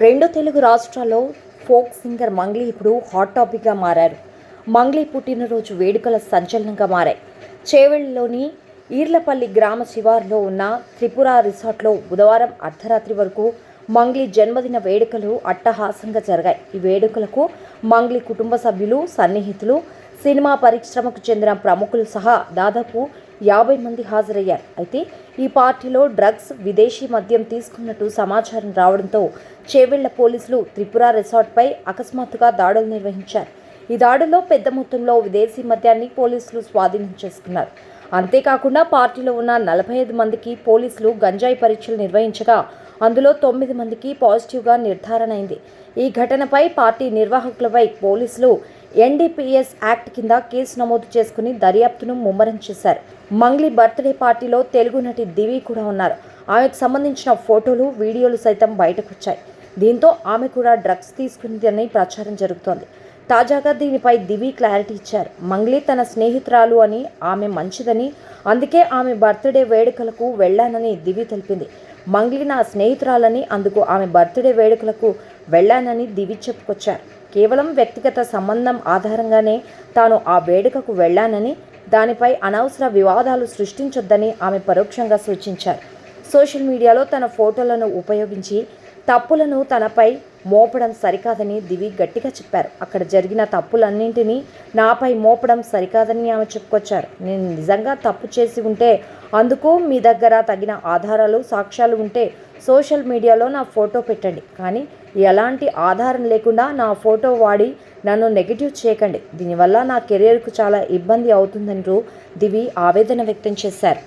రెండు తెలుగు రాష్ట్రాల్లో folk singer Mangli ఇప్పుడు హాట్ టాపిక్గా మారారు. మంగ్లీ పుట్టినరోజు వేడుకల సంచలనంగా మారాయి. చేవెళ్లలోని ఈర్లపల్లి గ్రామ శివారులో ఉన్న త్రిపుర రిసార్ట్లో బుధవారం అర్ధరాత్రి వరకు మంగ్లీ జన్మదిన వేడుకలు అట్టహాసంగా జరిగాయి. ఈ వేడుకలకు మంగ్లీ కుటుంబ సభ్యులు, సన్నిహితులు, సినిమా పరిశ్రమకు చెందిన ప్రముఖులు సహా దాదాపు 50 మంది హాజరయ్యారు. అయితే ఈ పార్టీలో డ్రగ్స్, విదేశీ మద్యం తీసుకున్నట్టు సమాచారం రావడంతో చేవెళ్ల పోలీసులు త్రిపుర రిసార్ట్పై అకస్మాత్తుగా దాడులు నిర్వహించారు. ఈ దాడుల్లో పెద్ద మొత్తంలో విదేశీ మద్యాన్ని పోలీసులు స్వాధీనం చేసుకున్నారు. అంతేకాకుండా పార్టీలో ఉన్న 45 మందికి పోలీసులు గంజాయి పరీక్షలు నిర్వహించగా అందులో 9 మందికి పాజిటివ్గా నిర్ధారణ అయింది. ఈ ఘటనపై పార్టీ నిర్వాహకులపై పోలీసులు ఎన్డీపీఎస్ యాక్ట్ కింద కేసు నమోదు చేసుకుని దర్యాప్తును ముమ్మరం చేశారు. మంగ్లీ బర్త్డే పార్టీలో తెలుగు నటి దివి కూడా ఉన్నారు. ఆమెకు సంబంధించిన ఫోటోలు, వీడియోలు సైతం బయటకొచ్చాయి. దీంతో ఆమె కూడా డ్రగ్స్ తీసుకున్నదని ప్రచారం జరుగుతోంది. తాజాగా దీనిపై దివి క్లారిటీ ఇచ్చారు. మంగ్లీ తన స్నేహితురాలు అని, ఆమె మంచిదని, అందుకే ఆమె బర్త్డే వేడుకలకు వెళ్లానని దివి తెలిపింది. మంగ్లీ నా స్నేహితురాలని, అందుకు ఆమె బర్త్డే వేడుకలకు వెళ్లానని దివి చెప్పుకొచ్చారు. కేవలం వ్యక్తిగత సంబంధం ఆధారంగానే తాను ఆ వేడుకకు వెళ్లానని, దానిపై అనవసర వివాదాలు సృష్టించొద్దని ఆమె పరోక్షంగా సూచించారు. సోషల్ మీడియాలో తన ఫోటోలను ఉపయోగించి తప్పులను తనపై మోపడం సరికాదని దివి గట్టిగా చెప్పారు. అక్కడ జరిగిన తప్పులన్నింటినీ నాపై మోపడం సరికాదని ఆమె చెప్పుకొచ్చారు. నేను నిజంగా తప్పు చేసి ఉంటే అందుకు మీ దగ్గర తగిన ఆధారాలు, సాక్ష్యాలు ఉంటే సోషల్ మీడియాలో నా ఫోటో పెట్టండి. కానీ ఎలాంటి ఆధారం లేకుండా నా ఫోటో వాడి నన్ను నెగిటివ్ చేయకండి. దీనివల్ల నా కెరీర్కు చాలా ఇబ్బంది అవుతుందంటూ దివి ఆవేదన వ్యక్తం చేశారు.